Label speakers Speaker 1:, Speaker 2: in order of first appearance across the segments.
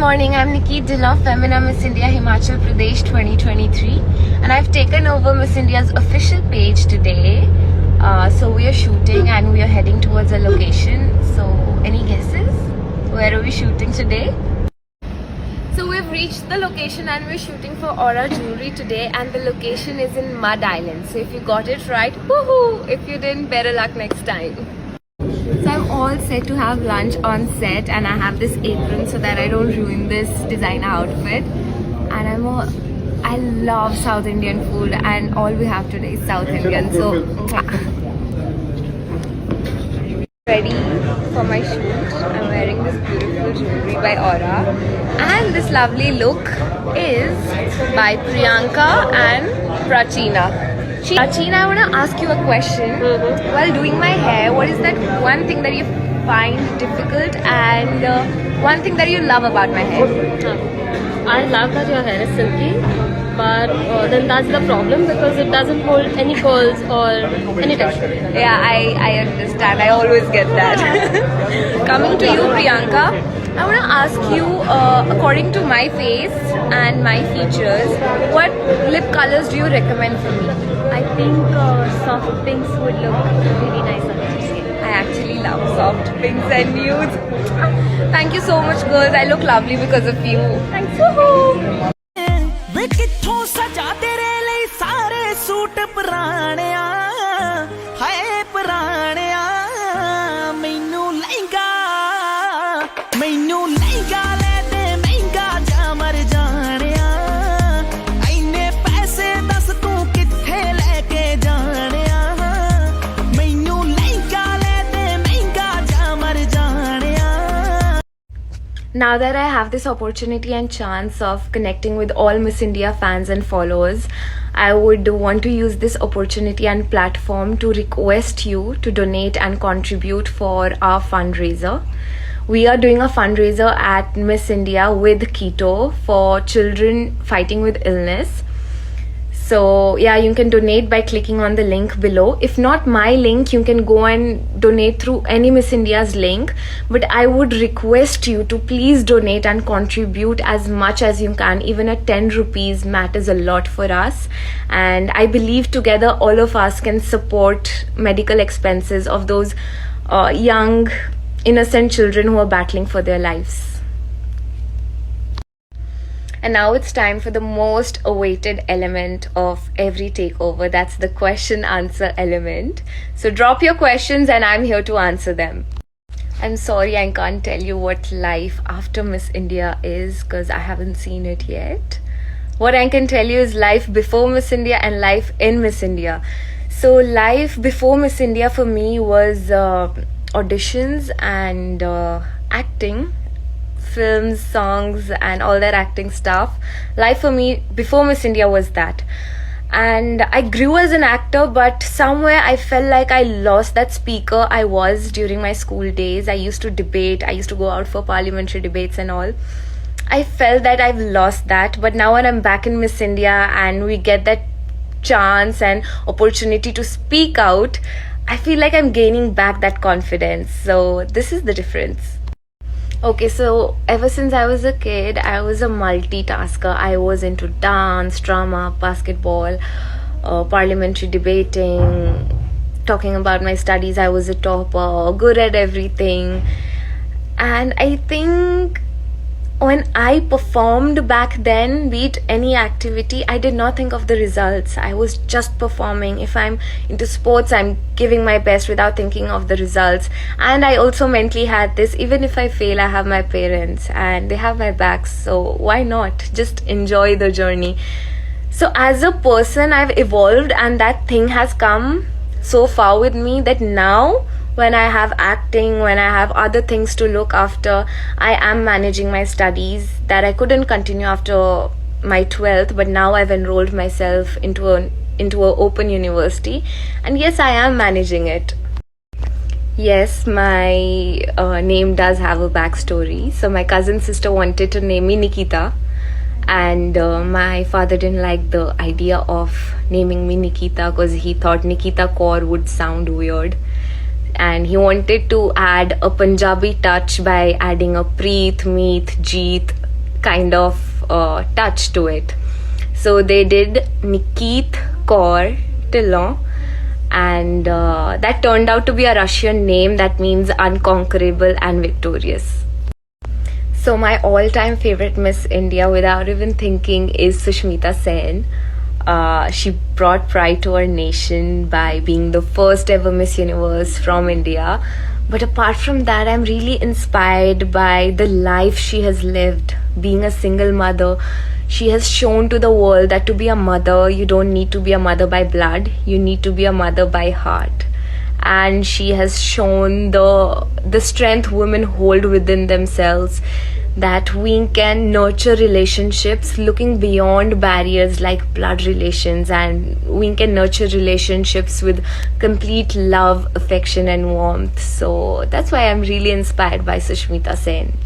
Speaker 1: morning, I'm Nikeet, Dhillon, Femina Miss India Himachal Pradesh 2023, and I've taken over Miss India's official page today. So we are shooting and we are heading towards a location. So any guesses? Where are we shooting today? So we've reached the location and we're shooting for Aura Jewelry today, and the location is in Mud Island. So if you got it right, woohoo! If you didn't, better luck next time. So I'm all set to have lunch on set, and I have this apron so that I don't ruin this designer outfit. And I love South Indian food, and all we have today is South Indian. So ready for my shoot. I'm wearing this beautiful jewelry by Aura, and this lovely look is by Priyanka and Prachina. Prachina, I want to ask you a question. While doing my hair, what is that one thing that you find difficult and one thing that you love about my hair?
Speaker 2: I love that your hair is silky, but then that's the problem because it doesn't hold any curls or any texture.
Speaker 1: Yeah, I understand. I always get that. Coming to you, Priyanka, I want to ask you, according to my face and my features, what lip colors do you recommend for me?
Speaker 2: I think soft pinks would look really nice on your skin.
Speaker 1: I actually love soft pinks and nudes. Thank you so much, girls. I look lovely because of you. Thanks. Woohoo! Now that I have this opportunity and chance of connecting with all Miss India fans and followers, I would want to use this opportunity and platform to request you to donate and contribute for our fundraiser. We are doing a fundraiser at Miss India with Keto for children fighting with illness. So yeah, you can donate by clicking on the link below. If not my link, you can go and donate through any Miss India's link. But I would request you to please donate and contribute as much as you can. Even a 10 rupees matters a lot for us. And I believe together all of us can support medical expenses of those young, innocent children who are battling for their lives. And now it's time for the most awaited element of every takeover. That's the question answer element. So drop your questions and I'm here to answer them. I'm sorry I can't tell you what life after Miss India is because I haven't seen it yet. What I can tell you is life before Miss India and life in Miss India. So life before Miss India for me was auditions and acting. Films, songs and all that acting stuff. Life for me before Miss India was that. And I grew as an actor, but somewhere I felt like I lost that speaker I was during my school days. I used to debate, I used to go out for parliamentary debates and all. I felt that I've lost that, but now when I'm back in Miss India and we get that chance and opportunity to speak out, I feel like I'm gaining back that confidence. So this is the difference. Okay, so ever since I was a kid, I was a multitasker. I was into dance, drama, basketball, parliamentary debating, talking about my studies. I was a topper, good at everything. And I think when I performed back then, be it any activity, I did not think of the results. I was just performing. If I'm into sports, I'm giving my best without thinking of the results. And I also mentally had this, even if I fail, I have my parents and they have my back. So why not? Just enjoy the journey. So as a person, I've evolved and that thing has come so far with me that now when I have acting, when I have other things to look after, I am managing my studies that I couldn't continue after my 12th, but now I've enrolled myself into an open university, and yes, I am managing it. Yes, my name does have a backstory. So my cousin sister wanted to name me Nikita, and my father didn't like the idea of naming me Nikita because he thought Nikita Kaur would sound weird. And he wanted to add a Punjabi touch by adding a Preet, Meet, Jeet kind of touch to it. So they did Nikeet, Dhillon, and that turned out to be a Russian name that means unconquerable and victorious. So my all-time favorite Miss India, without even thinking, is Sushmita Sen. She brought pride to our nation by being the first ever Miss Universe from India. But apart from that, I'm really inspired by the life she has lived. Being a single mother, she has shown to the world that to be a mother, you don't need to be a mother by blood, you need to be a mother by heart. And she has shown the strength women hold within themselves, that we can nurture relationships looking beyond barriers like blood relations, and we can nurture relationships with complete love, affection and warmth. So that's why I'm really inspired by Sushmita Sen.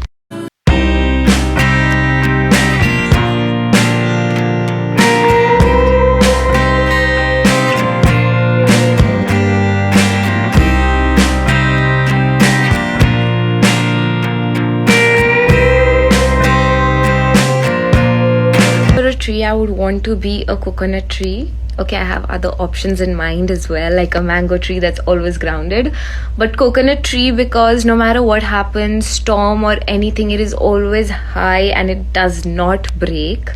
Speaker 1: Tree, I would want to be a coconut tree. Okay, I have other options in mind as well, like a mango tree that's always grounded, but coconut tree, because no matter what happens, storm or anything, it is always high and it does not break.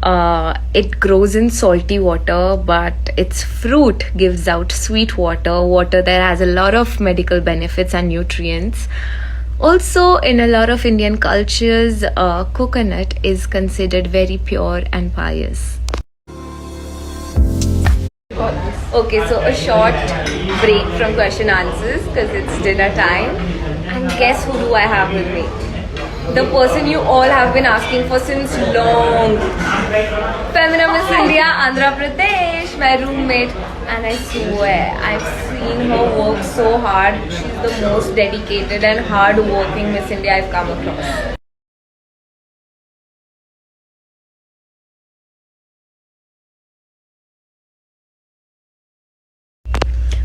Speaker 1: It grows in salty water, but its fruit gives out sweet water that has a lot of medical benefits and nutrients. Also, in a lot of Indian cultures, coconut is considered very pure and pious. Okay, so a short break from question answers because it's dinner time. And guess who do I have with me? The person you all have been asking for since long. Femina Miss India, Andhra Pradesh, my roommate. And I swear, I've seen her work so hard. She's the most dedicated and hard-working Miss India I've come across.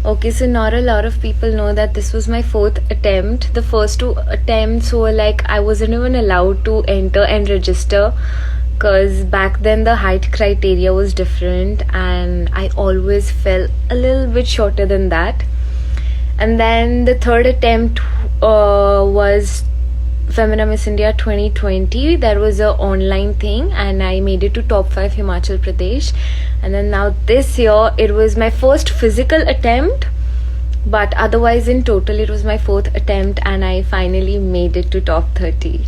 Speaker 1: Okay, so not a lot of people know that this was my 4th attempt. The first 2 attempts were like I wasn't even allowed to enter and register, because back then the height criteria was different and I always fell a little bit shorter than that. And then the 3rd attempt was Femina Miss India 2020. That was an online thing and I made it to top 5 Himachal Pradesh. And then now this year it was my first physical attempt, but otherwise in total it was my 4th attempt and I finally made it to top 30.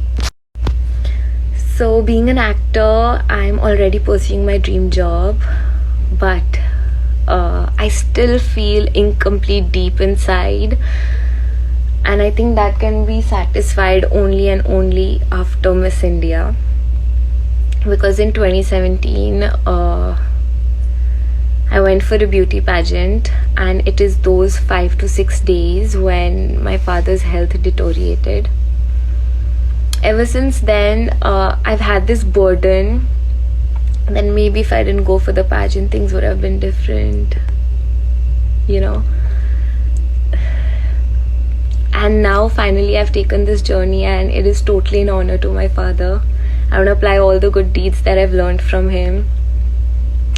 Speaker 1: So being an actor, I'm already pursuing my dream job, but I still feel incomplete deep inside, and I think that can be satisfied only and only after Miss India, because in 2017 I went for a beauty pageant, and it is those 5 to 6 days when my father's health deteriorated. Ever since then, I've had this burden that maybe if I didn't go for the pageant, things would have been different, you know. And now finally I've taken this journey and it is totally an honor to my father. I want to apply all the good deeds that I've learned from him.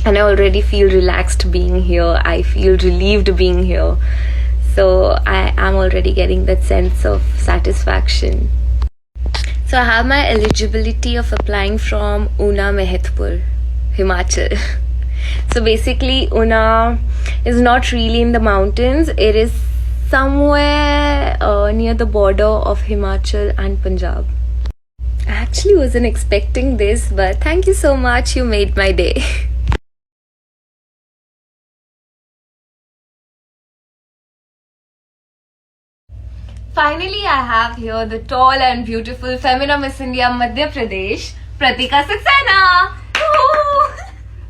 Speaker 1: And I already feel relaxed being here. I feel relieved being here. So I am already getting that sense of satisfaction. So I have my eligibility of applying from Una Mehetpur, Himachal. So basically Una is not really in the mountains. It is somewhere near the border of Himachal and Punjab. I actually wasn't expecting this, but thank you so much. You made my day. Finally, I have here the tall and beautiful Femina Miss India Madhya Pradesh, Pratika Saxena.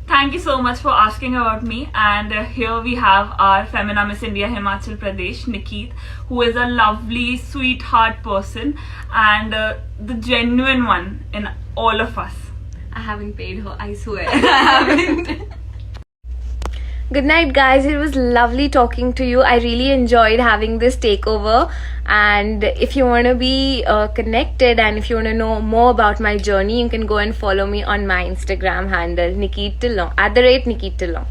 Speaker 3: Thank you so much for asking about me. And here we have our Femina Miss India Himachal Pradesh, Nikeet, who is a lovely, sweetheart person and the genuine one in all of us.
Speaker 1: I haven't paid her, I swear. I haven't. Good night, guys. It was lovely talking to you. I really enjoyed having this takeover. And if you want to be connected and if you want to know more about my journey, you can go and follow me on my Instagram handle, Nikeet Dhillon, @Nikeet Dhillon.